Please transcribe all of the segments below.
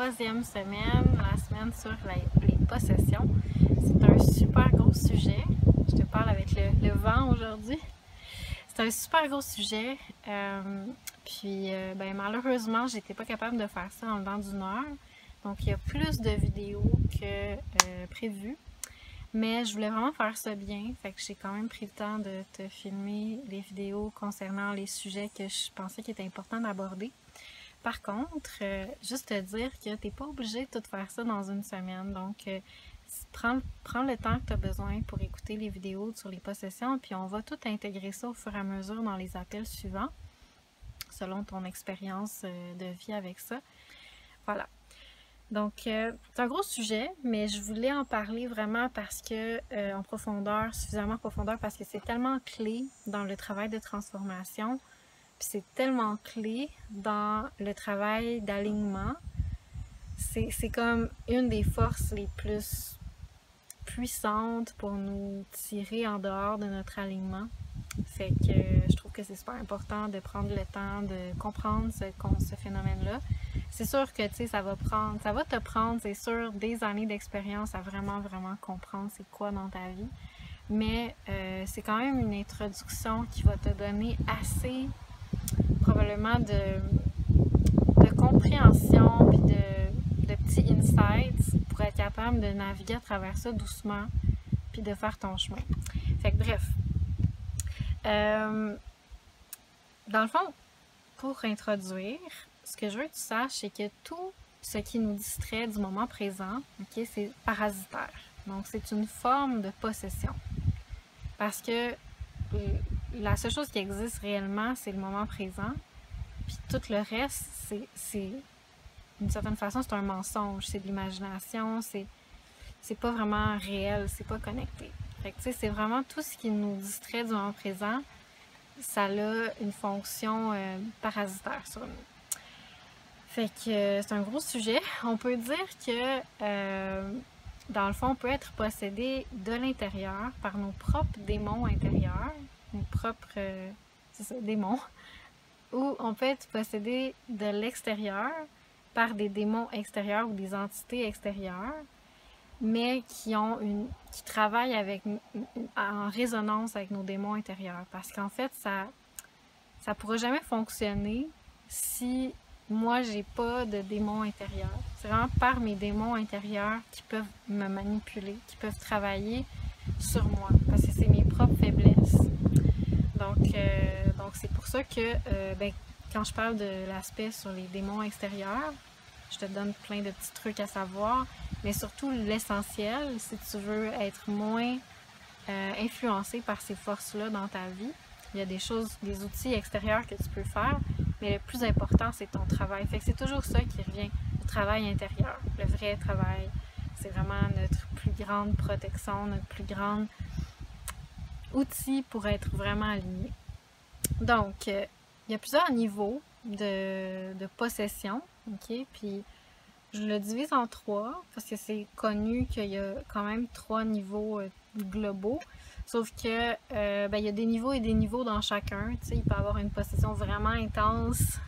troisième semaine, la semaine sur les possessions. C'est un super gros sujet. Je te parle avec le vent aujourd'hui. C'est un super gros sujet. Malheureusement, j'étais pas capable de faire ça en dedans d'une heure. Donc, il y a plus de vidéos que prévu. Mais je voulais vraiment faire ça bien. Fait que j'ai quand même pris le temps de te filmer les vidéos concernant les sujets que je pensais qu'il était important d'aborder. Par contre, juste te dire que tu n'es pas obligé de tout faire ça dans une semaine. Donc, prends le temps que tu as besoin pour écouter les vidéos sur les possessions, puis on va tout intégrer ça au fur et à mesure dans les appels suivants, selon ton expérience de vie avec ça. Voilà. Donc, c'est un gros sujet, mais je voulais en parler vraiment parce que, en profondeur, suffisamment en profondeur, parce que c'est tellement clé dans le travail de transformation. Puis c'est tellement clé dans le travail d'alignement. C'est comme une des forces les plus puissantes pour nous tirer en dehors de notre alignement. Fait que je trouve que c'est super important de prendre le temps de comprendre ce phénomène-là. C'est sûr que ça va te prendre, c'est sûr, des années d'expérience à vraiment comprendre c'est quoi dans ta vie. Mais c'est quand même une introduction qui va te donner assez probablement de compréhension puis de petits insights pour être capable de naviguer à travers ça doucement puis de faire ton chemin. Fait que bref, dans le fond, pour introduire, ce que je veux que tu saches, c'est que tout ce qui nous distrait du moment présent, okay, c'est parasitaire. Donc, c'est une forme de possession. Parce que la seule chose qui existe réellement, c'est le moment présent. Puis tout le reste, c'est d'une certaine façon, c'est un mensonge, c'est de l'imagination, c'est pas vraiment réel, c'est pas connecté. Fait que tu sais, c'est vraiment tout ce qui nous distrait du moment présent, ça a une fonction parasitaire sur nous. Fait que c'est un gros sujet. On peut dire que dans le fond, on peut être possédé de l'intérieur par nos propres démons intérieurs, nos propres démons, ou on peut être possédé de l'extérieur par des démons extérieurs ou des entités extérieures, mais qui travaillent en résonance avec nos démons intérieurs. Parce qu'en fait, ça ne pourra jamais fonctionner si moi, j'ai pas de démons intérieurs. C'est vraiment par mes démons intérieurs qui peuvent me manipuler, qui peuvent travailler sur moi, parce que c'est mes propres faiblesses. Donc c'est pour ça que quand je parle de l'aspect sur les démons extérieurs, je te donne plein de petits trucs à savoir, mais surtout l'essentiel, si tu veux être moins influencé par ces forces-là dans ta vie, il y a des outils extérieurs que tu peux faire, mais le plus important, c'est ton travail. Fait que c'est toujours ça qui revient, le travail intérieur, le vrai travail. C'est vraiment notre plus grande protection, notre plus grand outil pour être vraiment aligné. Donc, il y a plusieurs niveaux de possession, ok? Puis, je le divise en 3 parce que c'est connu qu'il y a quand même 3 niveaux globaux. Sauf que il y a des niveaux et des niveaux dans chacun. Tu sais, il peut y avoir une possession vraiment intense,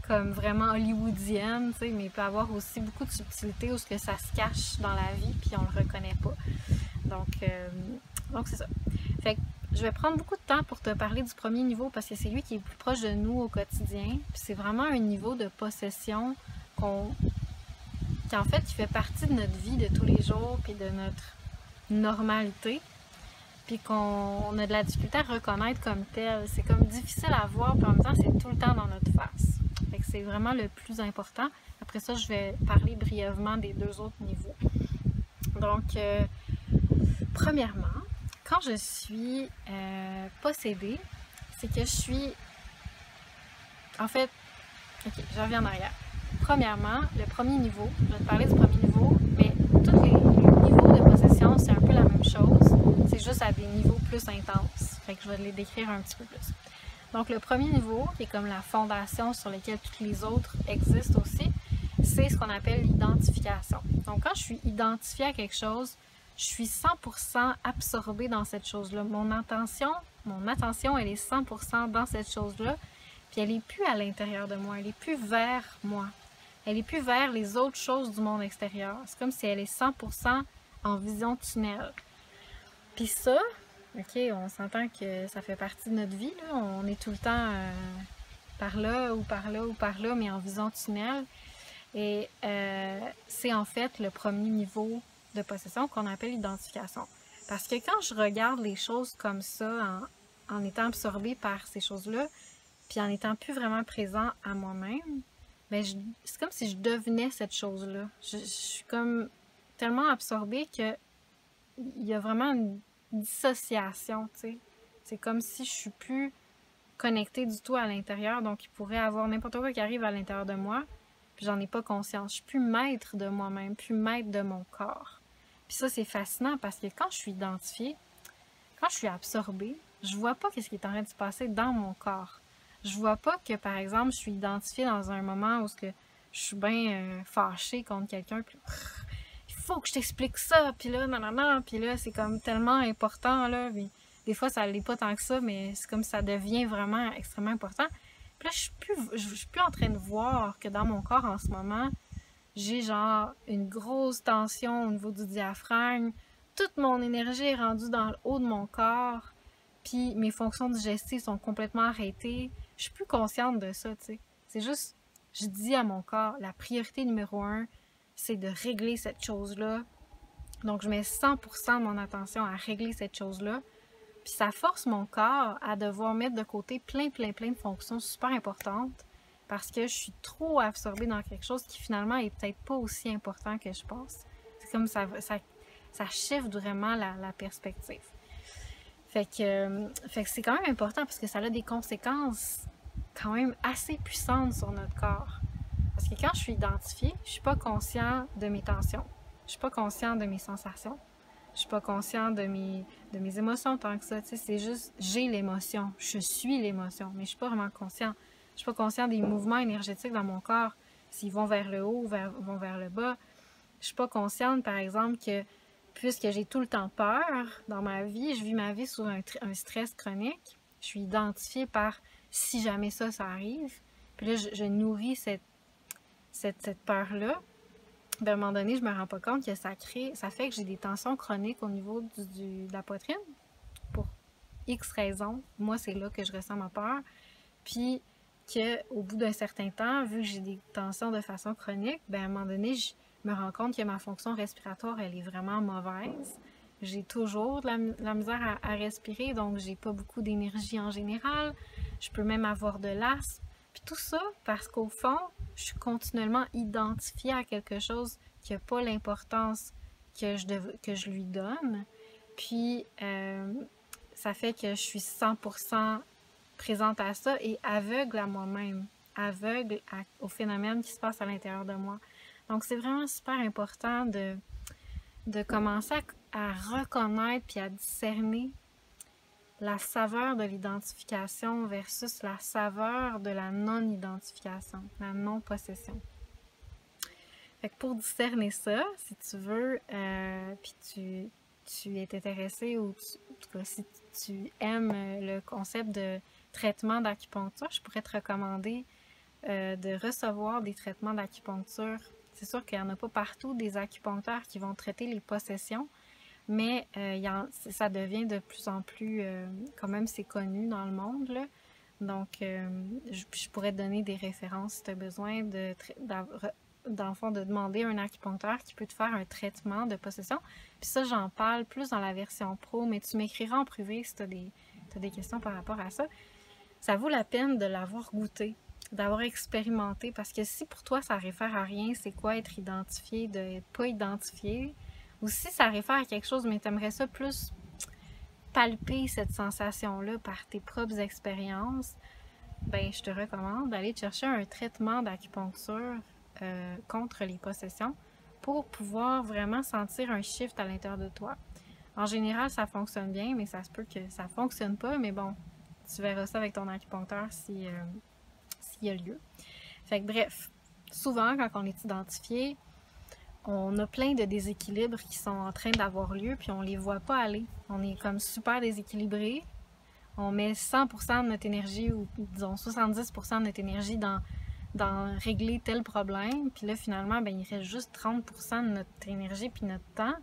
comme vraiment hollywoodienne, tu sais, mais il peut y avoir aussi beaucoup de subtilité où ce que ça se cache dans la vie puis on le reconnaît pas. Donc c'est ça. Fait que je vais prendre beaucoup de temps pour te parler du premier niveau parce que c'est lui qui est le plus proche de nous au quotidien. Puis c'est vraiment un niveau de possession qui en fait qui fait partie de notre vie de tous les jours puis de notre normalité. Puis qu'on a de la difficulté à reconnaître comme tel. C'est comme difficile à voir, puis en même temps, c'est tout le temps dans notre face. Fait que c'est vraiment le plus important. Après ça, je vais parler brièvement des 2 autres niveaux. Donc, premièrement, quand je suis possédée, c'est que je suis... En fait, ok, je reviens en arrière. Premièrement, le premier niveau, je vais te parler du premier niveau, mais tous les niveaux de possession, c'est un peu la même chose. C'est juste à des niveaux plus intenses. Fait que je vais les décrire un petit peu plus. Donc, le premier niveau, qui est comme la fondation sur laquelle toutes les autres existent aussi, c'est ce qu'on appelle l'identification. Donc, quand je suis identifiée à quelque chose, je suis 100% absorbée dans cette chose-là. Mon attention, elle est 100% dans cette chose-là, puis elle n'est plus à l'intérieur de moi, elle n'est plus vers moi. Elle est plus vers les autres choses du monde extérieur. C'est comme si elle est 100% en vision tunnel. Puis ça, ok, on s'entend que ça fait partie de notre vie, là. On est tout le temps par là ou par là ou par là, mais en vision tunnel. Et c'est en fait le premier niveau de possession qu'on appelle l'identification. Parce que quand je regarde les choses comme ça, en étant absorbée par ces choses-là, puis en étant plus vraiment présent à moi-même, ben c'est comme si je devenais cette chose-là. Je suis comme tellement absorbée que il y a vraiment une dissociation, tu sais. C'est comme si je suis plus connectée du tout à l'intérieur, donc il pourrait y avoir n'importe quoi qui arrive à l'intérieur de moi, puis j'en ai pas conscience. Je suis plus maître de moi-même, plus maître de mon corps. Puis ça, c'est fascinant parce que quand je suis identifiée, quand je suis absorbée, je vois pas ce qui est en train de se passer dans mon corps. Je vois pas que, par exemple, je suis identifiée dans un moment où je suis bien fâchée contre quelqu'un, puis il faut que je t'explique ça, puis là, non, puis là, c'est comme tellement important, là, puis des fois, ça l'est pas tant que ça, mais c'est comme ça devient vraiment extrêmement important. Puis là, je suis plus en train de voir que dans mon corps, en ce moment, j'ai genre une grosse tension au niveau du diaphragme, toute mon énergie est rendue dans le haut de mon corps, puis mes fonctions digestives sont complètement arrêtées. Je suis plus consciente de ça, tu sais. C'est juste, je dis à mon corps, la priorité numéro 1, c'est de régler cette chose-là. Donc, je mets 100% de mon attention à régler cette chose-là. Puis ça force mon corps à devoir mettre de côté plein de fonctions super importantes parce que je suis trop absorbée dans quelque chose qui finalement est peut-être pas aussi important que je pense. C'est comme ça shift vraiment la perspective. Fait que c'est quand même important parce que ça a des conséquences quand même assez puissantes sur notre corps. Parce que quand je suis identifiée, je suis pas conscient de mes tensions. Je suis pas conscient de mes sensations. Je suis pas conscient de mes émotions tant que ça. Tu sais, c'est juste, j'ai l'émotion. Je suis l'émotion, mais je suis pas vraiment conscient. Je suis pas conscient des mouvements énergétiques dans mon corps, s'ils vont vers le haut ou vont vers le bas. Je suis pas consciente, par exemple, que puisque j'ai tout le temps peur dans ma vie, je vis ma vie sous un stress chronique. Je suis identifiée par si jamais ça arrive. Puis là, je nourris cette peur-là. À un moment donné, je me rends pas compte que ça fait que j'ai des tensions chroniques au niveau de la poitrine. Pour X raisons. Moi, c'est là que je ressens ma peur. Puis qu'au bout d'un certain temps, vu que j'ai des tensions de façon chronique, à un moment donné, je me rends compte que ma fonction respiratoire, elle est vraiment mauvaise. J'ai toujours de la misère à respirer, donc j'ai pas beaucoup d'énergie en général. Je peux même avoir de l'asthme. Puis tout ça parce qu'au fond, je suis continuellement identifiée à quelque chose qui n'a pas l'importance que je lui donne. Puis ça fait que je suis 100% présente à ça et aveugle à moi-même, aveugle au phénomène qui se passe à l'intérieur de moi. Donc c'est vraiment super important de commencer à reconnaître puis à discerner la saveur de l'identification versus la saveur de la non-identification, la non-possession. Fait que pour discerner ça, si tu veux, puis tu es intéressé ou en tout cas si tu aimes le concept de traitement d'acupuncture, je pourrais te recommander de recevoir des traitements d'acupuncture. C'est sûr qu'il n'y en a pas partout des acupuncteurs qui vont traiter les possessions, mais ça devient de plus en plus, quand même c'est connu dans le monde, là. Donc, je pourrais te donner des références si tu as besoin dans le fond, de demander à un acupuncteur qui peut te faire un traitement de possession. Puis ça, j'en parle plus dans la version pro, mais tu m'écriras en privé si tu as des questions par rapport à ça. Ça vaut la peine de l'avoir goûté, d'avoir expérimenté, parce que si pour toi, ça réfère à rien, c'est quoi être identifié, d'être pas identifié, ou si ça réfère à quelque chose, mais tu aimerais ça plus palper cette sensation-là par tes propres expériences, je te recommande d'aller te chercher un traitement d'acupuncture contre les possessions pour pouvoir vraiment sentir un shift à l'intérieur de toi. En général, ça fonctionne bien, mais ça se peut que ça fonctionne pas, mais bon, tu verras ça avec ton acupuncteur s'il y a lieu. Fait que bref, souvent, quand on est identifié, on a plein de déséquilibres qui sont en train d'avoir lieu, puis on les voit pas aller. On est comme super déséquilibré. On met 100% de notre énergie, ou disons 70% de notre énergie dans dans régler tel problème, puis là, finalement, ben, il reste juste 30% de notre énergie puis notre temps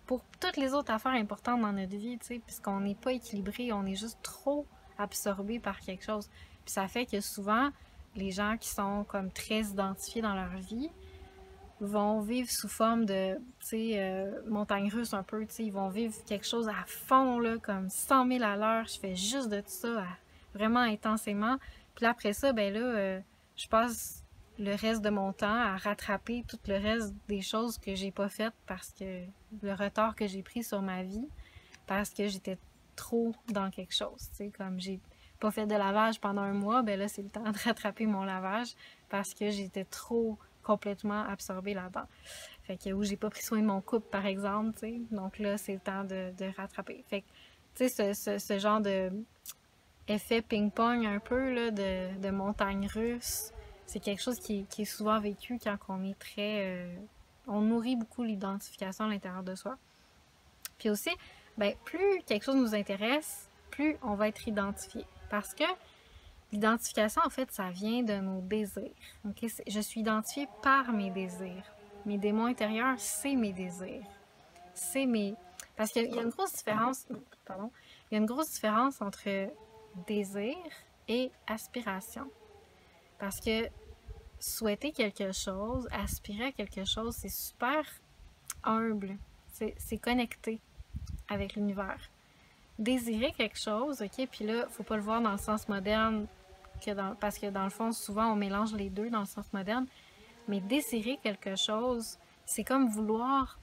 pour toutes les autres affaires importantes dans notre vie, tu sais, puisqu'on n'est pas équilibré, on est juste trop absorbé par quelque chose. Puis ça fait que souvent, les gens qui sont comme très identifiés dans leur vie vont vivre sous forme de, tu sais, montagne russe un peu, tu sais, ils vont vivre quelque chose à fond, là, comme 100 000 à l'heure, je fais juste de ça, vraiment intensément. Puis là, après ça, ben là, je passe le reste de mon temps à rattraper tout le reste des choses que j'ai pas faites parce que le retard que j'ai pris sur ma vie, parce que j'étais trop dans quelque chose, tu sais, comme j'ai pas fait de lavage pendant un mois, ben là, c'est le temps de rattraper mon lavage parce que j'étais trop complètement absorbée là-dedans. Fait que, ou j'ai pas pris soin de mon couple, par exemple, tu sais. Donc là, c'est le temps de rattraper. Fait que, tu sais, ce genre de effet ping-pong un peu, là, de montagne russe, c'est quelque chose qui est souvent vécu quand on est très... on nourrit beaucoup l'identification à l'intérieur de soi. Puis aussi, ben, plus quelque chose nous intéresse, plus on va être identifié. Parce que l'identification, en fait, ça vient de nos désirs. Okay? Je suis identifiée par mes désirs. Mes démons intérieurs, c'est mes désirs. C'est mes... Parce qu'il y a une grosse différence... Pardon. Il y a une grosse différence entre désir et aspiration. Parce que souhaiter quelque chose, aspirer à quelque chose, c'est super humble. C'est connecté avec l'univers. Désirer quelque chose, ok, puis là, faut pas le voir dans le sens moderne, parce que dans le fond, souvent, on mélange les deux dans le sens moderne, mais désirer quelque chose, c'est comme vouloir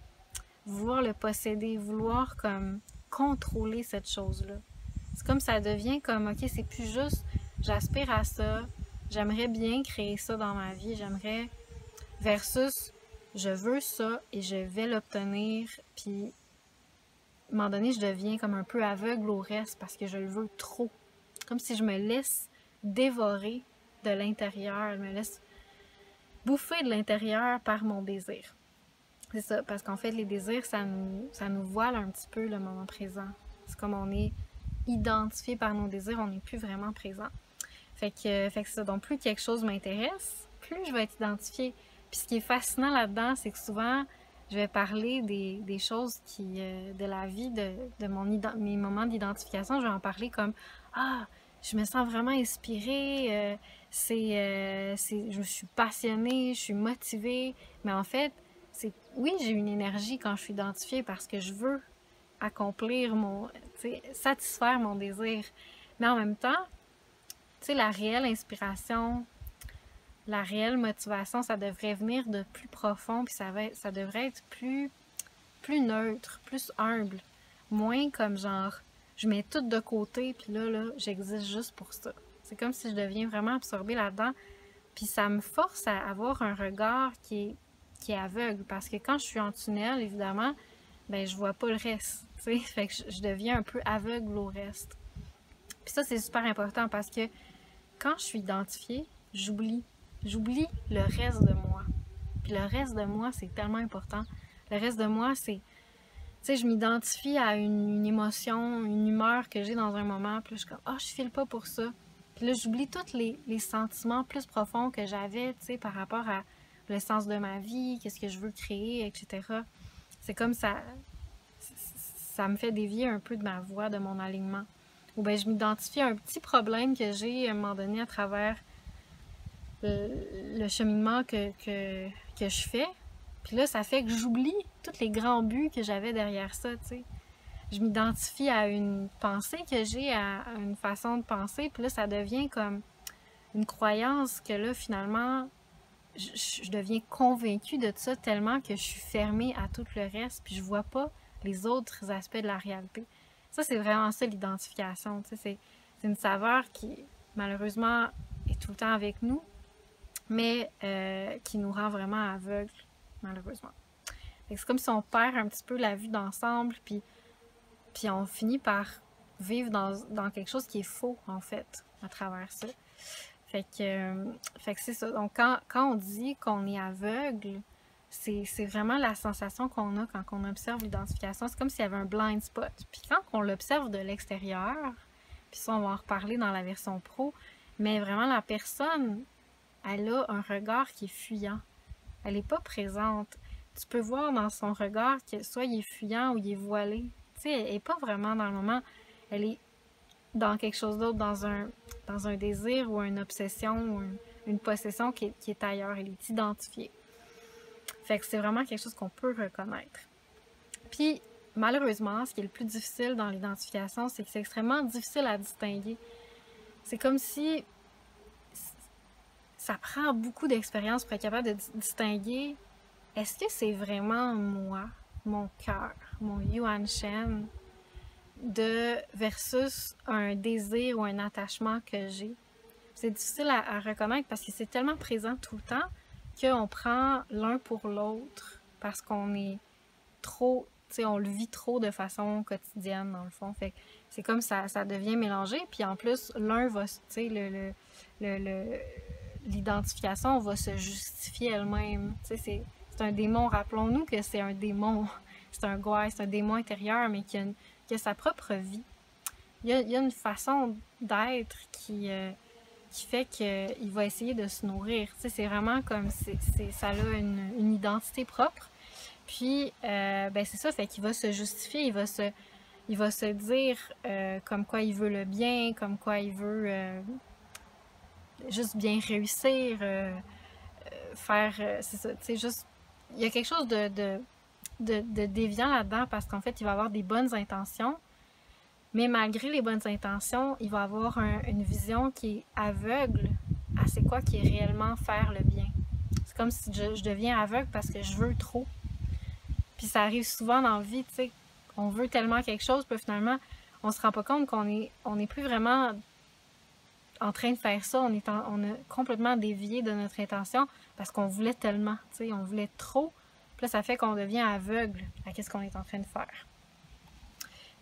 le posséder, vouloir comme contrôler cette chose-là. C'est comme ça devient comme, ok, c'est plus juste, j'aspire à ça, j'aimerais bien créer ça dans ma vie, j'aimerais, versus, je veux ça et je vais l'obtenir, puis à un moment donné, je deviens comme un peu aveugle au reste parce que je le veux trop. Comme si je me laisse dévorer de l'intérieur, je me laisse bouffer de l'intérieur par mon désir. C'est ça, parce qu'en fait, les désirs, ça nous voile un petit peu le moment présent. C'est comme on est identifié par nos désirs, on n'est plus vraiment présent. Fait que c'est ça. Donc, plus quelque chose m'intéresse, plus je vais être identifiée. Puis ce qui est fascinant là-dedans, c'est que souvent, je vais parler des choses de la vie, de mes moments d'identification, je vais en parler comme « Ah, je me sens vraiment inspirée, je suis passionnée, je suis motivée. » Mais en fait, oui, j'ai une énergie quand je suis identifiée parce que je veux accomplir satisfaire mon désir. Mais en même temps, tu sais, la réelle inspiration, la réelle motivation, ça devrait venir de plus profond, puis ça devrait être plus neutre, plus humble. Moins comme genre, je mets tout de côté, puis là, j'existe juste pour ça. C'est comme si je deviens vraiment absorbée là-dedans, puis ça me force à avoir un regard qui est aveugle, parce que quand je suis en tunnel, évidemment, ben je vois pas le reste, tu sais, fait que je deviens un peu aveugle au reste. Puis ça, c'est super important, parce que quand je suis identifiée, j'oublie le reste de moi. Puis le reste de moi, c'est tellement important. Le reste de moi, c'est... Tu sais, je m'identifie à une émotion, une humeur que j'ai dans un moment, puis là, je suis comme « Ah, je file pas pour ça ». Puis là, j'oublie tous les sentiments plus profonds que j'avais, tu sais, par rapport à le sens de ma vie, qu'est-ce que je veux créer, etc. C'est comme ça me fait dévier un peu de ma voie, de mon alignement. Ou bien je m'identifie à un petit problème que j'ai à un moment donné à travers le cheminement que je fais. Puis là, ça fait que j'oublie tous les grands buts que j'avais derrière ça, tu sais. Je m'identifie à une pensée que j'ai, à une façon de penser, puis là, ça devient comme une croyance que là, finalement, je deviens convaincue de ça tellement que je suis fermée à tout le reste, puis je vois pas les autres aspects de la réalité. Ça, c'est vraiment ça, l'identification. Tu sais, c'est une saveur qui, malheureusement, est tout le temps avec nous, mais qui nous rend vraiment aveugles, malheureusement. C'est comme si on perd un petit peu la vue d'ensemble, puis on finit par vivre dans quelque chose qui est faux, en fait, à travers ça. Fait que c'est ça. Donc, quand on dit qu'on est aveugle, c'est vraiment la sensation qu'on a quand on observe l'identification. C'est comme s'il y avait un blind spot. Puis quand on l'observe de l'extérieur, puis ça, on va en reparler dans la version pro, mais vraiment la personne, elle a un regard qui est fuyant. Elle n'est pas présente. Tu peux voir dans son regard que soit il est fuyant ou il est voilé. Tu sais, elle n'est pas vraiment dans le moment. Elle est dans quelque chose d'autre, dans un désir ou une obsession ou une possession qui est ailleurs. Elle est identifiée. Fait que c'est vraiment quelque chose qu'on peut reconnaître. Puis, malheureusement, ce qui est le plus difficile dans l'identification, c'est que c'est extrêmement difficile à distinguer. C'est comme si ça prend beaucoup d'expérience pour être capable de distinguer est-ce que c'est vraiment moi, mon cœur, mon Yuan Shen, versus un désir ou un attachement que j'ai. C'est difficile à reconnaître parce que c'est tellement présent tout le temps qu'on prend l'un pour l'autre parce qu'on est trop, tu sais, on le vit trop de façon quotidienne dans le fond. Fait que c'est comme ça devient mélangé. Puis en plus, l'un va, tu sais, l'identification va se justifier elle-même. Tu sais, c'est un démon. Rappelons-nous que c'est un démon. C'est un gouai, c'est un démon intérieur, mais qui a sa propre vie. Il y a une façon d'être qui fait qu'il va essayer de se nourrir. Tu sais, c'est vraiment comme ça a une identité propre. Puis, ben c'est ça, fait qu'il va se justifier, il va se dire comme quoi il veut le bien, comme quoi il veut juste bien réussir, faire, c'est ça, tu sais, juste, il y a quelque chose de déviant là-dedans parce qu'en fait, il va avoir des bonnes intentions, mais malgré les bonnes intentions, il va avoir une vision qui est aveugle à c'est quoi qui est réellement faire le bien. C'est comme si je deviens aveugle parce que je veux trop. Puis ça arrive souvent dans la vie, tu sais, on veut tellement quelque chose, puis finalement, on se rend pas compte qu'on est plus vraiment en train de faire ça, on a complètement dévié de notre intention parce qu'on voulait tellement, tu sais, on voulait trop. Puis là, ça fait qu'on devient aveugle à ce qu'on est en train de faire.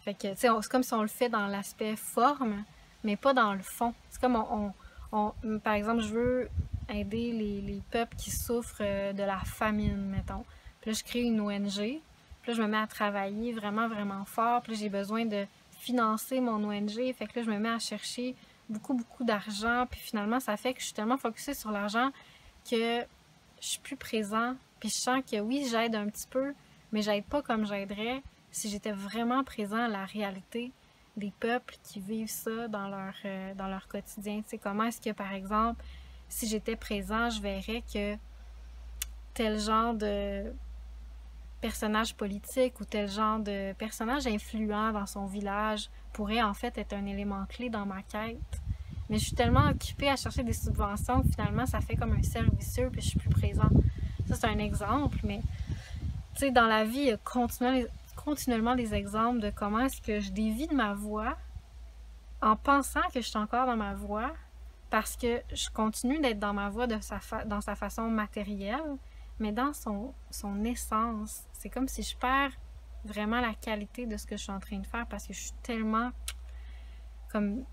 Fait que, tu sais, c'est comme si on le fait dans l'aspect forme, mais pas dans le fond. C'est comme par exemple, je veux aider les peuples qui souffrent de la famine, mettons. Puis là, je crée une ONG. Puis là, je me mets à travailler vraiment, vraiment fort. Puis là, j'ai besoin de financer mon ONG. Fait que là, je me mets à chercher beaucoup, beaucoup d'argent. Puis finalement, ça fait que je suis tellement focusée sur l'argent que je suis plus présent. Puis je sens que oui, j'aide un petit peu, mais j'aide pas comme j'aiderais si j'étais vraiment présent à la réalité des peuples qui vivent ça dans leur quotidien. Tu sais, comment est-ce que, par exemple, si j'étais présent, je verrais que tel genre de personnage politique ou tel genre de personnage influent dans son village pourrait en fait être un élément clé dans ma quête. Mais je suis tellement occupée à chercher des subventions que finalement ça fait comme un cercle vicieux puis je suis plus présente. Ça c'est un exemple, mais tu sais, dans la vie, il y a continuellement des exemples de comment est-ce que je dévie de ma voie en pensant que je suis encore dans ma voie parce que je continue d'être dans ma voie dans sa façon matérielle, mais dans son essence. C'est comme si je perds vraiment la qualité de ce que je suis en train de faire parce que je suis tellement comme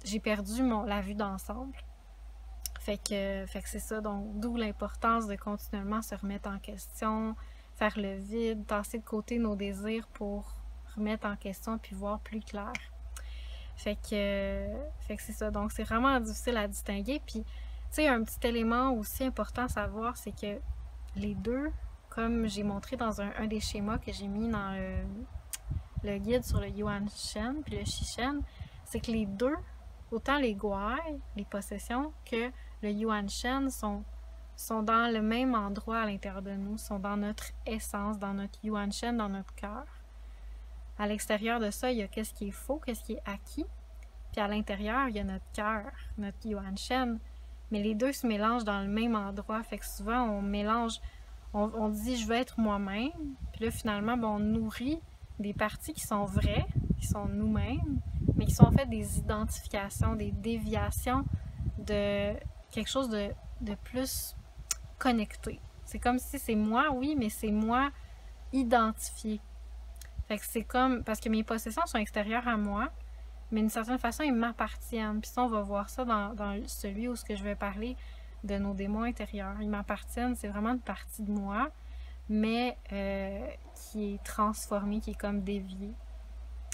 j'ai perdu la vue d'ensemble. Fait que c'est ça, donc d'où l'importance de continuellement se remettre en question, faire le vide, tasser de côté nos désirs pour remettre en question puis voir plus clair. Fait que c'est ça, donc c'est vraiment difficile à distinguer. Puis, tu sais, un petit élément aussi important à savoir, c'est que les deux, comme j'ai montré dans un des schémas que j'ai mis dans le guide sur le Yuan Shen puis le Shi Shen, c'est que les deux, autant les gouailles, les possessions, que le Yuan Shen sont dans le même endroit à l'intérieur de nous, sont dans notre essence, dans notre Yuan Shen, dans notre cœur. À l'extérieur de ça, il y a qu'est-ce qui est faux, qu'est-ce qui est acquis. Puis à l'intérieur, il y a notre cœur, notre Yuan Shen. Mais les deux se mélangent dans le même endroit. Fait que souvent, on mélange, on dit « je veux être moi-même ». Puis là, finalement, on nourrit des parties qui sont vraies, qui sont nous-mêmes, mais qui sont en fait des identifications, des déviations de quelque chose de plus connecté. C'est comme si c'est moi, oui, mais c'est moi identifié. Fait que c'est comme, parce que mes possessions sont extérieures à moi, mais d'une certaine façon, ils m'appartiennent. Puis ça, on va voir ça dans celui où ce que je vais parler de nos démons intérieurs. Ils m'appartiennent, c'est vraiment une partie de moi, mais qui est transformée, qui est comme déviée.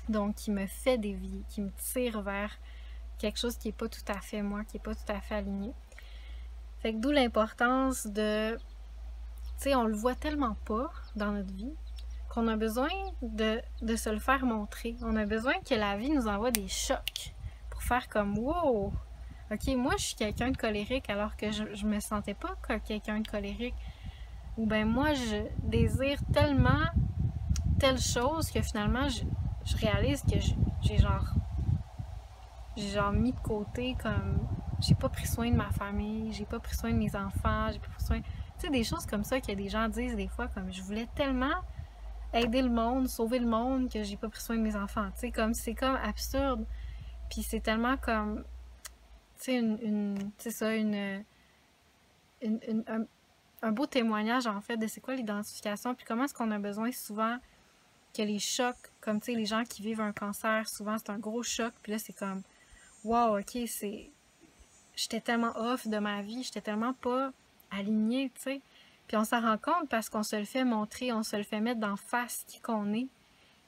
Donc, qui me fait dévier, qui me tire vers quelque chose qui n'est pas tout à fait moi, qui n'est pas tout à fait aligné. Fait que d'où l'importance de... Tu sais, on le voit tellement pas dans notre vie qu'on a besoin de se le faire montrer. On a besoin que la vie nous envoie des chocs pour faire comme « Wow! Ok, moi je suis quelqu'un de colérique alors que je me sentais pas comme quelqu'un de colérique. » Ou ben moi je désire tellement telle chose que finalement je réalise que j'ai genre mis de côté comme j'ai pas pris soin de ma famille, j'ai pas pris soin de mes enfants, j'ai pas pris soin... Tu sais, des choses comme ça que des gens disent des fois comme je voulais tellement aider le monde, sauver le monde que j'ai pas pris soin de mes enfants. Tu sais, comme c'est comme absurde. Puis c'est tellement comme, tu sais, c'est ça, une- un, un beau témoignage en fait de c'est quoi l'identification, puis comment est-ce qu'on a besoin souvent que les chocs, comme tu sais, les gens qui vivent un cancer, souvent c'est un gros choc, puis là c'est comme, wow, ok, c'est. J'étais tellement off de ma vie, j'étais tellement pas alignée, tu sais. Puis on s'en rend compte parce qu'on se le fait montrer, on se le fait mettre d'en face qui qu'on est.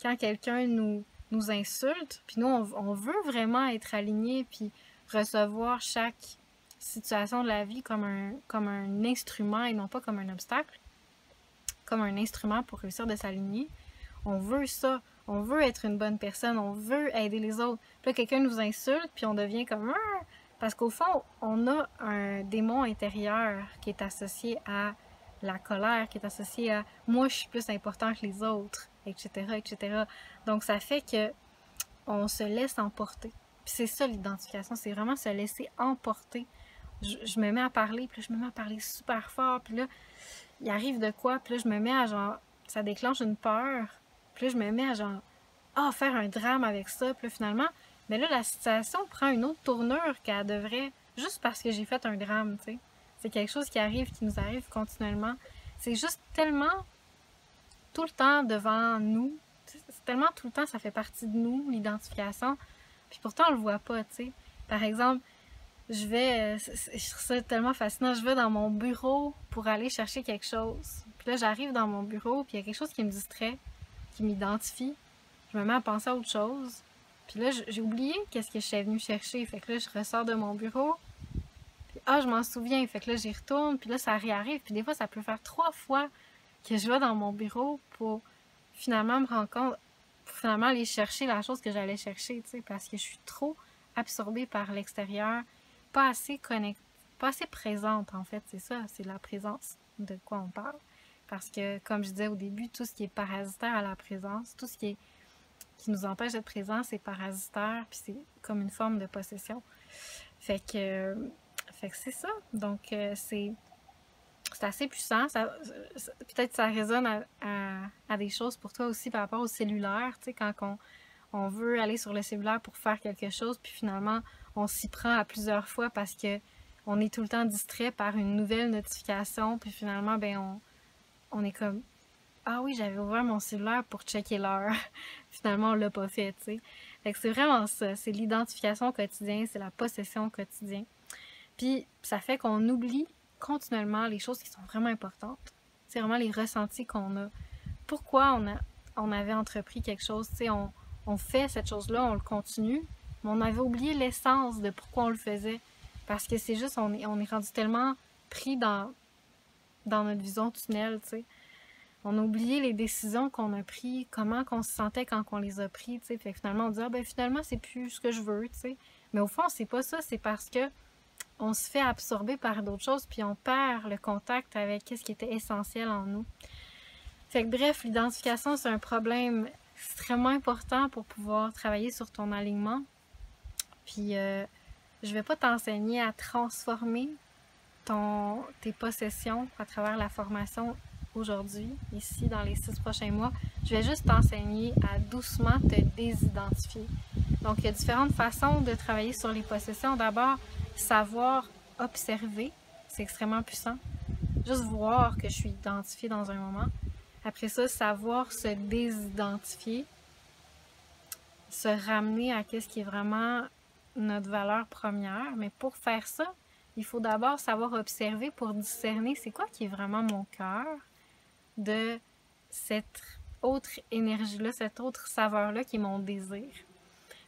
Quand quelqu'un nous insulte, puis nous, on veut vraiment être aligné, puis recevoir chaque situation de la vie comme un instrument et non pas comme un obstacle, comme un instrument pour réussir de s'aligner. On veut ça. On veut être une bonne personne. On veut aider les autres. Puis là, quelqu'un nous insulte, puis on devient comme... Parce qu'au fond, on a un démon intérieur qui est associé à la colère, qui est associé à moi, je suis plus important que les autres, etc., etc. Donc, ça fait que on se laisse emporter. Puis c'est ça l'identification, c'est vraiment se laisser emporter. Je me mets à parler, puis là, je me mets à parler super fort, puis là, il arrive de quoi, puis là, je me mets à genre, ça déclenche une peur, puis là, je me mets à genre, faire un drame avec ça, puis là, finalement, mais là, la situation prend une autre tournure qu'elle devrait, juste parce que j'ai fait un drame, tu sais. C'est quelque chose qui nous arrive continuellement. C'est juste tellement tout le temps devant nous. C'est tellement tout le temps, ça fait partie de nous, l'identification. Puis pourtant, on le voit pas, tu sais. Par exemple, je trouve ça tellement fascinant, je vais dans mon bureau pour aller chercher quelque chose. Puis là, j'arrive dans mon bureau, puis il y a quelque chose qui me distrait, qui m'identifie. Je me mets à penser à autre chose. Puis là, j'ai oublié qu'est-ce que je suis venue chercher. Fait que là, je ressors de mon bureau. Puis je m'en souviens. Fait que là, j'y retourne. Puis là, ça réarrive. Puis des fois, ça peut faire 3 fois que je vais dans mon bureau pour finalement me rendre compte, pour finalement aller chercher la chose que j'allais chercher, tu sais, parce que je suis trop absorbée par l'extérieur, pas assez connectée, pas assez présente, en fait, c'est ça, c'est la présence de quoi on parle. Parce que, comme je disais au début, tout ce qui est parasitaire à la présence, tout ce qui nous empêche d'être présent, c'est parasitaire, puis c'est comme une forme de possession. Fait que c'est ça. Donc, c'est assez puissant. Peut-être ça résonne à des choses pour toi aussi par rapport au cellulaire. Tu sais, quand on veut aller sur le cellulaire pour faire quelque chose, puis finalement, on s'y prend à plusieurs fois parce que on est tout le temps distrait par une nouvelle notification, puis finalement, ben on est comme ah oui, j'avais ouvert mon cellulaire pour checker l'heure. Finalement, on l'a pas fait, tu sais. Fait que c'est vraiment ça. C'est l'identification au quotidien, c'est la possession au quotidien. Puis ça fait qu'on oublie continuellement les choses qui sont vraiment importantes. C'est vraiment les ressentis qu'on a. Pourquoi on avait entrepris quelque chose, tu sais, on fait cette chose-là, on le continue, mais on avait oublié l'essence de pourquoi on le faisait. Parce que c'est juste, on est rendu tellement pris dans notre vision tunnel, tu sais. On a oublié les décisions qu'on a prises, comment qu'on se sentait quand on les a prises, tu sais. Fait que finalement, on dit, ben finalement, c'est plus ce que je veux, tu sais. Mais au fond, c'est pas ça, c'est parce que on se fait absorber par d'autres choses, puis on perd le contact avec ce qui était essentiel en nous. Fait que bref, l'identification, c'est un problème extrêmement important pour pouvoir travailler sur ton alignement. Puis, je vais pas t'enseigner à transformer tes possessions à travers la formation aujourd'hui, ici, dans les 6 prochains mois. Je vais juste t'enseigner à doucement te désidentifier. Donc, il y a différentes façons de travailler sur les possessions. D'abord, savoir observer, c'est extrêmement puissant. Juste voir que je suis identifiée dans un moment. Après ça, savoir se désidentifier, se ramener à ce qui est vraiment notre valeur première. Mais pour faire ça, il faut d'abord savoir observer pour discerner c'est quoi qui est vraiment mon cœur de cette autre énergie-là, cette autre saveur-là qui est mon désir.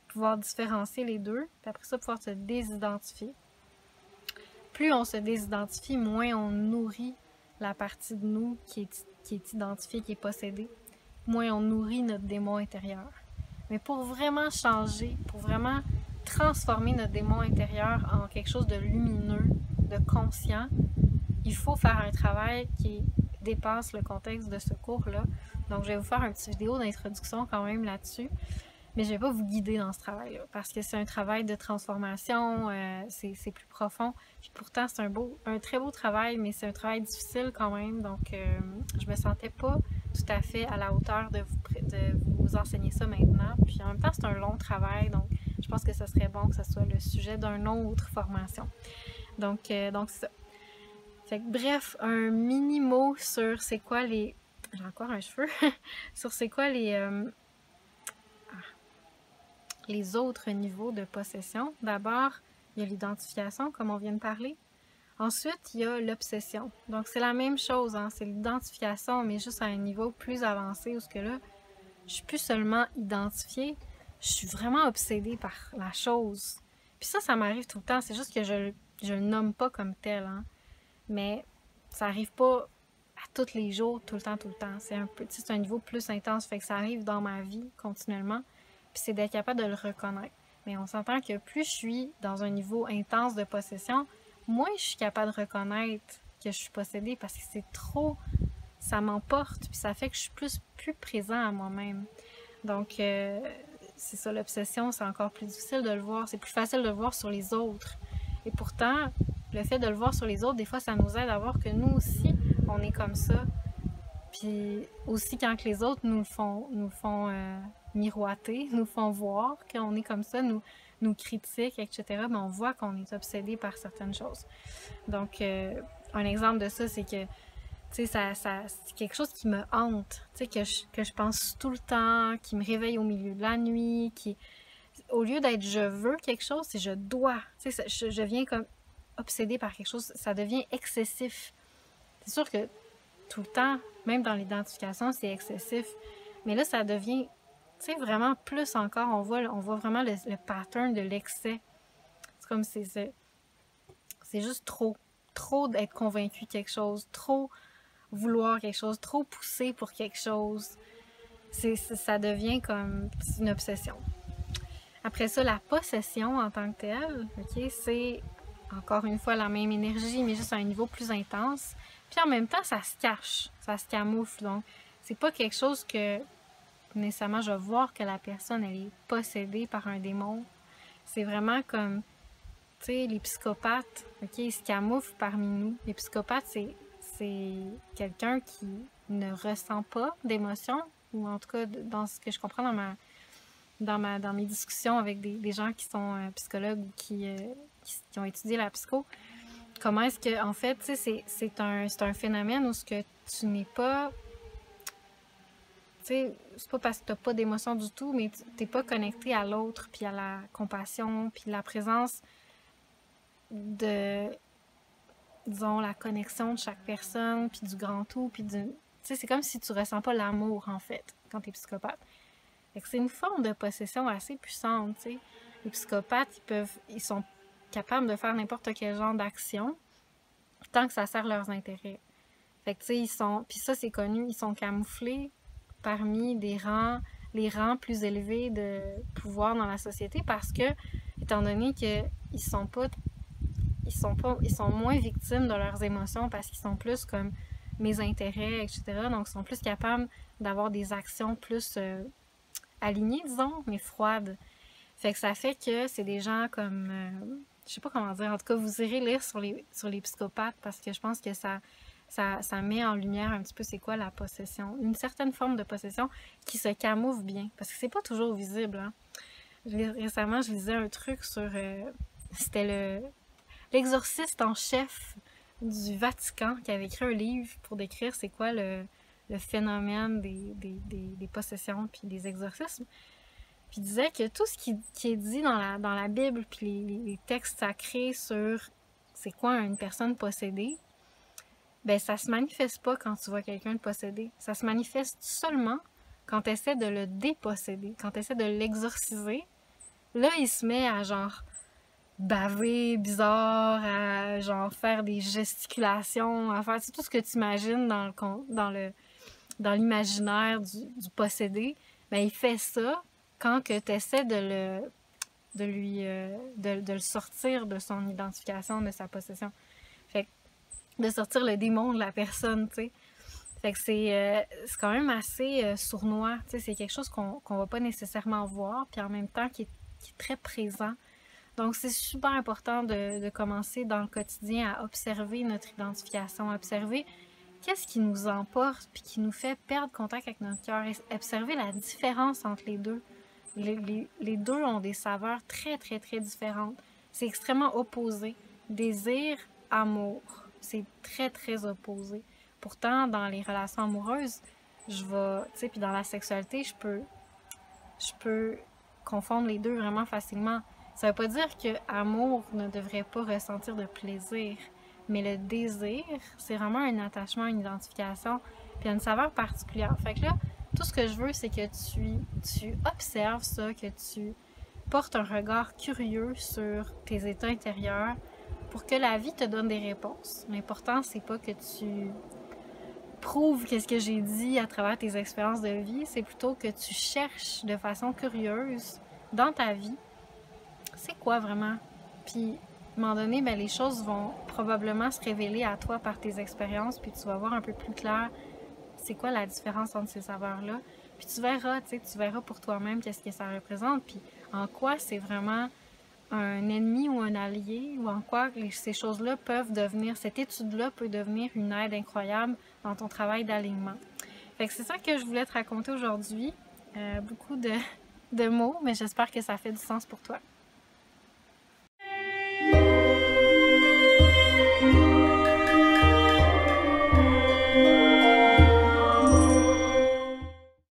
Pouvoir différencier les deux, puis après ça, pouvoir se désidentifier. plus on se désidentifie, moins on nourrit la partie de nous qui est identifiée, qui est possédée, moins on nourrit notre démon intérieur. Mais pour vraiment changer, pour vraiment transformer notre démon intérieur en quelque chose de lumineux, de conscient, il faut faire un travail qui dépasse le contexte de ce cours-là. Donc, je vais vous faire une petite vidéo d'introduction quand même là-dessus. Mais je ne vais pas vous guider dans ce travail-là, parce que c'est un travail de transformation, c'est plus profond. Puis pourtant, c'est un très beau travail, mais c'est un travail difficile quand même. Donc, je me sentais pas tout à fait à la hauteur de vous enseigner ça maintenant. Puis en même temps, c'est un long travail, donc je pense que ce serait bon que ce soit le sujet d'une autre formation. Donc c'est ça. Fait que bref, un mini mot sur c'est quoi les... J'ai encore un cheveu. Sur c'est quoi les autres niveaux de possession. D'abord, il y a l'identification, comme on vient de parler. Ensuite, il y a l'obsession. Donc, c'est la même chose, hein? C'est l'identification, mais juste à un niveau plus avancé, où ce que là, je suis plus seulement identifiée, je suis vraiment obsédée par la chose. Puis ça m'arrive tout le temps, c'est juste que je le nomme pas comme tel, hein? Mais ça arrive pas à tous les jours, tout le temps. C'est un niveau plus intense, fait que ça arrive dans ma vie continuellement. Puis c'est d'être capable de le reconnaître. Mais on s'entend que plus je suis dans un niveau intense de possession, moins je suis capable de reconnaître que je suis possédée parce que c'est trop... Ça m'emporte, puis ça fait que je suis plus présent à moi-même. Donc, c'est ça, l'obsession, c'est encore plus difficile de le voir. C'est plus facile de le voir sur les autres. Et pourtant, le fait de le voir sur les autres, des fois, ça nous aide à voir que nous aussi, on est comme ça. Puis aussi, quand les autres nous le font miroiter, nous font voir qu'on est comme ça, nous critiquent, etc., mais on voit qu'on est obsédé par certaines choses. Donc, un exemple de ça, c'est que, tu sais, c'est quelque chose qui me hante, tu sais, que je pense tout le temps, qui me réveille au milieu de la nuit, qui, au lieu d'être je veux quelque chose, c'est je dois. Tu sais, je viens comme obsédée par quelque chose, ça devient excessif. C'est sûr que tout le temps, même dans l'identification, c'est excessif. Mais là, ça devient, tu sais, vraiment plus encore. On voit vraiment le pattern de l'excès. C'est comme c'est juste trop d'être convaincu de quelque chose, trop vouloir quelque chose, trop pousser pour quelque chose. Ça devient comme une obsession. Après ça, la possession en tant que telle, ok, c'est encore une fois la même énergie, mais juste à un niveau plus intense. Puis en même temps, ça se cache, ça se camoufle. Donc, c'est pas quelque chose que nécessairement je vais voir que la personne elle est possédée par un démon. C'est vraiment comme, tu sais, les psychopathes, ok, ils se camouflent parmi nous. Les psychopathes, c'est quelqu'un qui ne ressent pas d'émotion, ou en tout cas, dans ce que je comprends dans mes discussions avec des gens qui sont psychologues ou qui ont étudié la psycho. Comment est-ce que, en fait, tu sais, c'est un phénomène où ce que tu n'es pas, tu sais, c'est pas parce que tu n'as pas d'émotion du tout, mais tu n'es pas connecté à l'autre, puis à la compassion, puis la présence de, disons, la connexion de chaque personne, puis du grand tout, puis du... Tu sais, c'est comme si tu ressens pas l'amour, en fait, quand tu es psychopathe. Fait que c'est une forme de possession assez puissante, tu sais. Les psychopathes, ils sont capables de faire n'importe quel genre d'action tant que ça sert leurs intérêts. Fait que, tu sais, puis ça, c'est connu, ils sont camouflés parmi les rangs plus élevés de pouvoir dans la société parce que, étant donné qu'ils sont moins victimes de leurs émotions parce qu'ils sont plus comme mes intérêts, etc. Donc, ils sont plus capables d'avoir des actions plus alignées, disons, mais froides. Fait que ça fait que c'est des gens comme... je sais pas comment dire. En tout cas, vous irez lire sur les psychopathes parce que je pense que ça met en lumière un petit peu c'est quoi la possession. Une certaine forme de possession qui se camoufle bien. Parce que c'est pas toujours visible. Hein. Récemment, je lisais un truc sur... c'était l'exorciste en chef du Vatican qui avait écrit un livre pour décrire c'est quoi le phénomène des possessions puis des exorcismes. Puis il disait que tout ce qui est dit dans la Bible puis les textes sacrés sur c'est quoi une personne possédée, ben ça se manifeste pas quand tu vois quelqu'un de possédé. Ça se manifeste seulement quand tu essaies de le déposséder, quand tu essaies de l'exorciser. Là, il se met à genre baver bizarre, à genre faire des gesticulations, à faire tout ce que tu imagines dans l'imaginaire du possédé, ben il fait ça quand que tu essaies de le sortir de son identification, de sa possession. Fait que de sortir le démon de la personne, tu sais. Fait que c'est quand même assez sournois, tu sais, c'est quelque chose qu'on va pas nécessairement voir, puis en même temps qui est très présent. Donc c'est super important de commencer dans le quotidien à observer notre identification, à observer qu'est-ce qui nous emporte puis qui nous fait perdre contact avec notre cœur, et observer la différence entre les deux. Les deux ont des saveurs très, très, très différentes. C'est extrêmement opposé. Désir, amour, c'est très, très opposé. Pourtant, dans les relations amoureuses, tu sais, puis dans la sexualité, je peux confondre les deux vraiment facilement. Ça veut pas dire que amour ne devrait pas ressentir de plaisir, mais le désir, c'est vraiment un attachement, une identification, puis une saveur particulière. Fait que là, tout ce que je veux, c'est que tu observes ça, que tu portes un regard curieux sur tes états intérieurs pour que la vie te donne des réponses. L'important, c'est pas que tu prouves qu'est-ce que j'ai dit à travers tes expériences de vie, c'est plutôt que tu cherches de façon curieuse dans ta vie, c'est quoi vraiment? Puis, à un moment donné, ben, les choses vont probablement se révéler à toi par tes expériences, puis tu vas voir un peu plus clair c'est quoi la différence entre ces saveurs-là. Puis tu verras, tu verras pour toi-même qu'est-ce que ça représente, puis en quoi c'est vraiment un ennemi ou un allié, ou en quoi ces choses-là peuvent devenir, cette étude-là peut devenir une aide incroyable dans ton travail d'alignement. Fait que c'est ça que je voulais te raconter aujourd'hui. Beaucoup de mots, mais j'espère que ça fait du sens pour toi.